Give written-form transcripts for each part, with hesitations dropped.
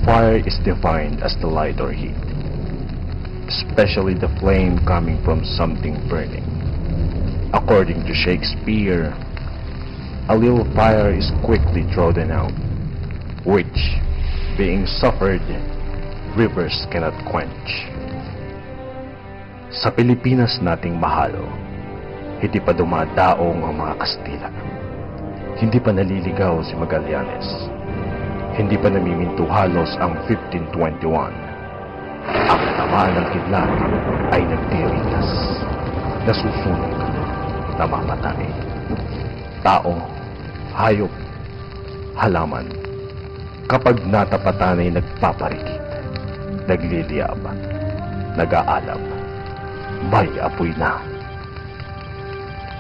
Fire is defined as the light or heat, especially the flame coming from something burning. According to Shakespeare, a little fire is quickly trodden out, which, being suffered, rivers cannot quench. Sa Pilipinas nating mahalo, hindi pa dumadaong ang mga Kastila. Hindi pa naliligaw si Magallanes. Hindi pa namiminto halos ang 1521. Ang tama ng kidlat ay nagtiritas, nasusunog, namamatay. Tao, hayop, halaman, kapag natapatan ay nagpaparikit, nagliliyab, nag-aalab, may apoy na.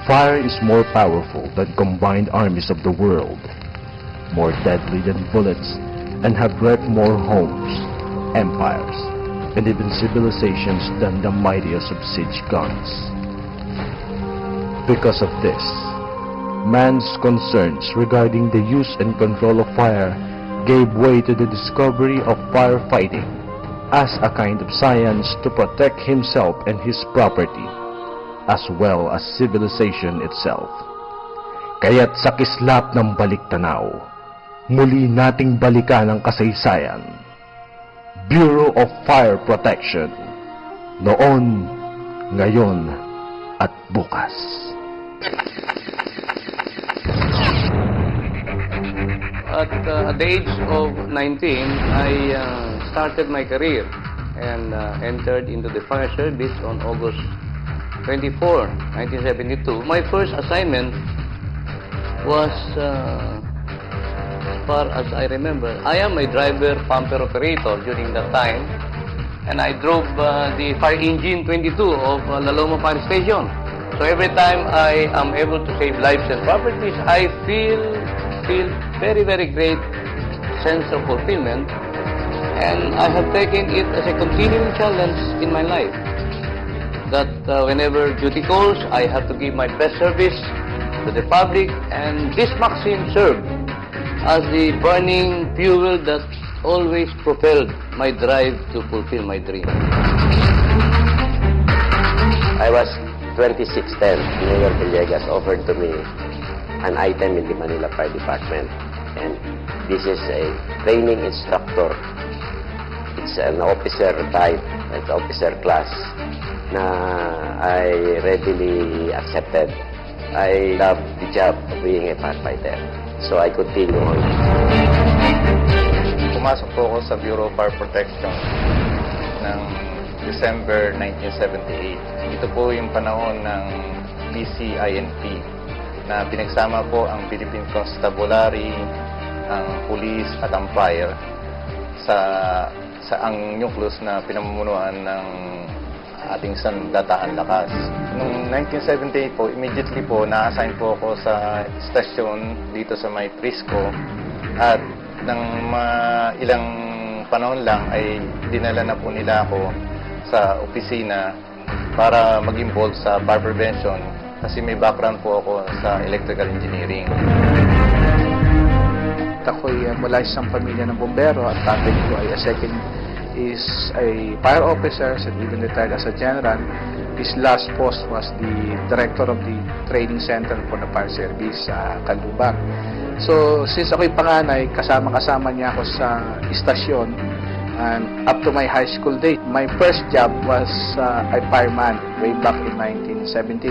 Fire is more powerful than combined armies of the world, more deadly than bullets, and have wrecked more homes, empires, and even civilizations than the mightiest of siege guns. Because of this, man's concerns regarding the use and control of fire gave way to the discovery of firefighting as a kind of science to protect himself and his property, as well as civilization itself. Kaya't sa kislap ng baliktanaw, muli nating balikan ang kasaysayan. Bureau of Fire Protection, noon, ngayon, at bukas. At the age of 19, I started my career and entered into the fire service on August 24, 1972. My first assignment was, as far as I remember, I am a driver pumper operator during that time, and I drove the fire engine 22 of La Loma Fire Station. So every time I am able to save lives and properties, I feel very, very great sense of fulfillment, and I have taken it as a continuing challenge in my life. That whenever duty calls, I have to give my best service to the public, and this maxim served as the burning fuel that always propelled my drive to fulfill my dream. I was 2610. Mayor Villegas offered to me an item in the Manila Fire Department, and this is a training instructor. It's an officer type, it's officer class, na I readily accepted. I love the job of being a firefighter, so I continue on. Pumasok po ako sa Bureau of Fire Protection ng December 1978. Ito po yung panahon ng BCINP na pinagsama po ang Philippine Constabulary, ang Police at ang Fire sa ang nucleus na pinamumunuan ng ating sandatahan lakas. Noong 1978 po, immediately po, na-assign po ako sa stasyon dito sa may Prisco, at ng ilang panahon lang ay dinala na po nila ako sa opisina para mag-involve sa fire prevention, kasi may background po ako sa electrical engineering. Ako'y mula isang pamilya ng bombero, at tatay ko ay is a fire officer and even retired as a general. His last post was the director of the training center for the fire service sa Calubang. So since ako'y panganay, kasama-kasama niya ako sa istasyon, and up to my high school days, my first job was a fireman way back in 1979.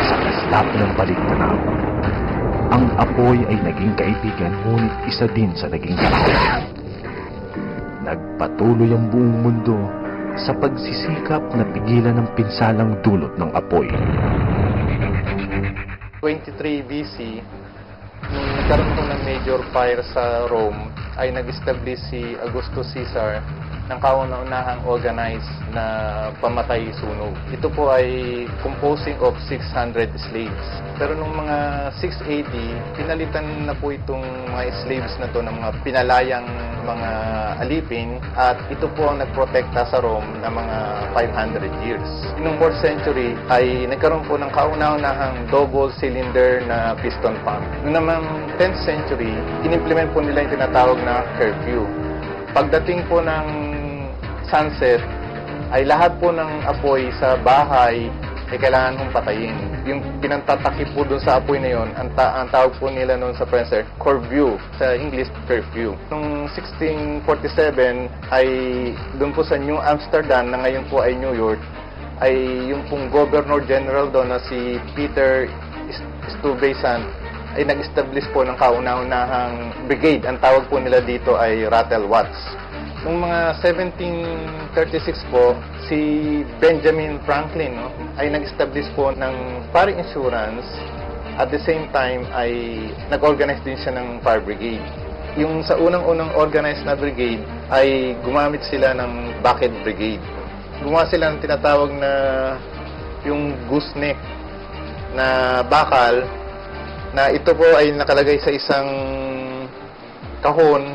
Sa kislap ng baliktanaw, ang apoy ay naging kaibigan, ngunit isa din sa naging kaaway. Nagpatuloy ang buong mundo sa pagsisikap na pigilan ang pinsalang dulot ng apoy. 23 BC, nung nagkaroon po ng major fire sa Rome, ay nag-establish si Augustus Caesar ng kauna-unahang organized na pamatay sunog. Ito po ay composing of 600 slaves. Pero nung mga 680, pinalitan na po itong mga slaves na to ng mga pinalayang mga alipin at ito po ang nagprotekta sa Rome ng mga 500 years. Noong 4th century ay nagkaroon po ng kauna-unahang double cylinder na piston pump. Noong naman 10th century, inimplement po nila yung tinatawag na curfew. Pagdating po ng sunset, ay lahat po ng apoy sa bahay ay kailangan mong patayin. Yung pinantatakip po doon sa apoy na yon, ang tawag po nila noon sa French, curfew, sa English, curfew. Noong 1647 ay doon po sa New Amsterdam, na ngayon po ay New York, ay yung pong Governor General doon na si Peter Stuyvesant ay nag-establish po ng kauna-unahang brigade. Ang tawag po nila dito ay Rattle Watts. Noong mga 1736 po, si Benjamin Franklin ay nag-establish po ng fire insurance. At the same time ay nag-organize din siya ng fire brigade. Yung sa unang-unang organized na brigade ay gumamit sila ng bucket brigade. Gumawa sila ng tinatawag na yung gooseneck na bakal na ito po ay nakalagay sa isang kahon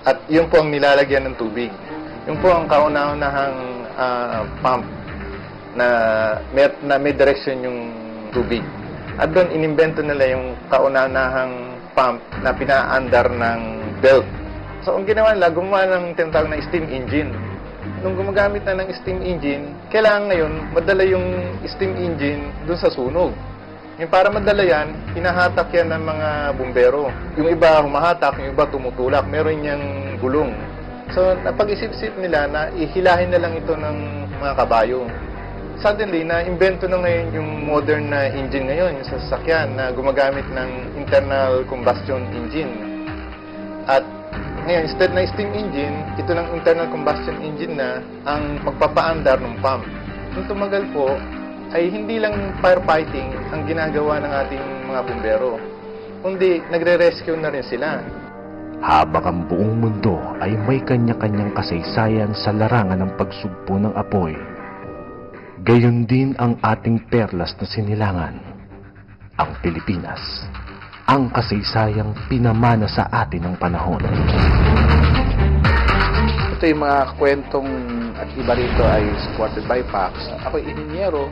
at yun po ang nilalagyan ng tubig. Yun po ang kauna-unahang pump na may direction yung tubig. At doon inimbento nila yung kauna-unahang pump na pinaandar ng belt. So ang ginawa nila, gumawa ng tinatawag na steam engine. Nung gumagamit na ng steam engine, kailangan ngayon madala yung steam engine doon sa sunog. Yung para madala yan, hinahatak yan ng mga bumbero. Yung iba humahatak, yung iba tumutulak. Meron niyang gulong. So, napag-isip-isip nila na ihilahin na lang ito ng mga kabayo. Suddenly, na-invento na ngayon yung modern na engine ngayon, yung sasakyan na gumagamit ng internal combustion engine. At ngayon, instead na steam engine, ito ng internal combustion engine na ang magpapaandar ng pump. Nung tumagal po, ay hindi lang firefighting ang ginagawa ng ating mga bumbero, kundi nagre-rescue na rin sila. Habang ang buong mundo ay may kanya-kanyang kasaysayan sa larangan ng pagsugpo ng apoy, gayon din ang ating perlas na sinilangan, ang Pilipinas, ang kasaysayang pinamana sa atin ng panahon. Ito yung mga kwentong at iba rito ay supported by facts. Ako'y inhinyero.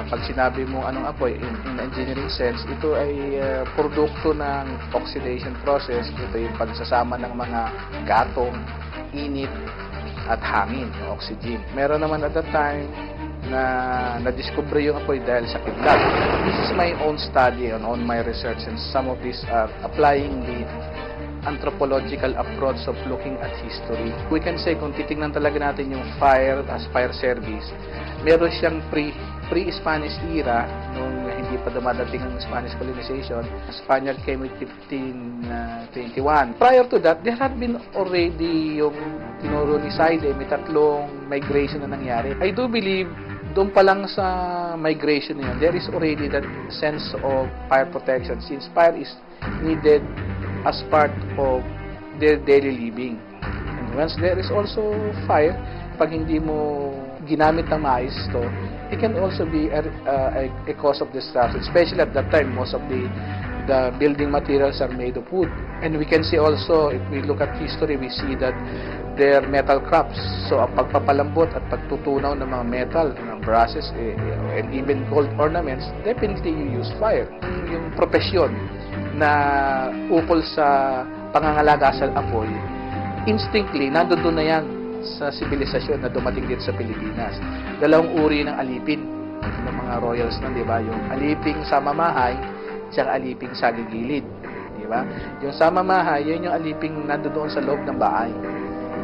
Pag sinabi mo anong apoy, in engineering sense, ito ay produkto ng oxidation process. Ito yung pagsasama ng mga gatong, init, at hangin, oxygen. Meron naman at that time na na-discover yung apoy dahil sa kidlat. This is my own study on my research, and some of these are applying the anthropological approach of looking at history. We can say, kung titingnan talaga natin yung fire as fire service, meron siyang pre-Spanish era, nung hindi pa dumadating ang Spanish colonization. Spaniard came with 1521. Prior to that, there had been already yung tinuro ni Saide, may tatlong migration na nangyari. I do believe, doon pa lang sa migration na yun, there is already that sense of fire protection, since fire is needed as part of their daily living. And once there is also fire, pag hindi mo ginamit ng maayos ito, it can also be a cause of destruction. Especially at that time, most of the building materials are made of wood. And we can see also, if we look at history, we see that they are metal crafts. So, ang pagpapalambot at pagtutunaw ng mga metal, ng brasses, and even gold ornaments, definitely you use fire. Yung profesyon na ukol sa pangangalaga sa apoy, instinctly, nandoon na yan sa sibilisasyon na dumating dito sa Pilipinas. Dalawang uri ng alipin ng mga royals na, di ba? Yung aliping sa mamahay, tsaka aliping sa gilid, di ba? Yung sa mamahay, yun yung aliping nandoon sa loob ng bahay.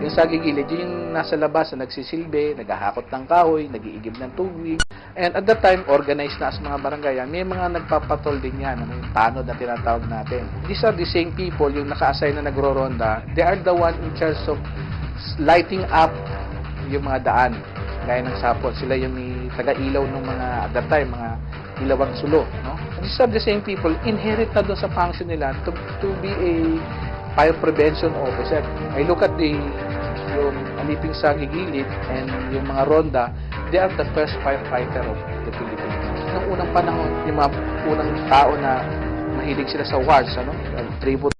Yung sa gilid, yun yung nasa labas na nagsisilbi, naghahakot ng kahoy, nag-iigib ng tubig. And at that time, organized na as mga barangay, may mga nagpapatol din yan, yung tanod na tinatawag natin. These are the same people, yung naka-assign na nagro-ronda, they are the one in charge of lighting up yung mga daan, gaya ng sapon. Sila yung taga-ilaw ng mga, at that time, mga ilawang sulo. No? These are the same people, inherit na doon sa function nila to be a fire prevention officer. I look at the yung aliping sa gigilid and yung mga ronda, they are the first firefighter of the Philippines. Noong unang panahon, yung mga unang tao na mahilig sila sa wars, tribute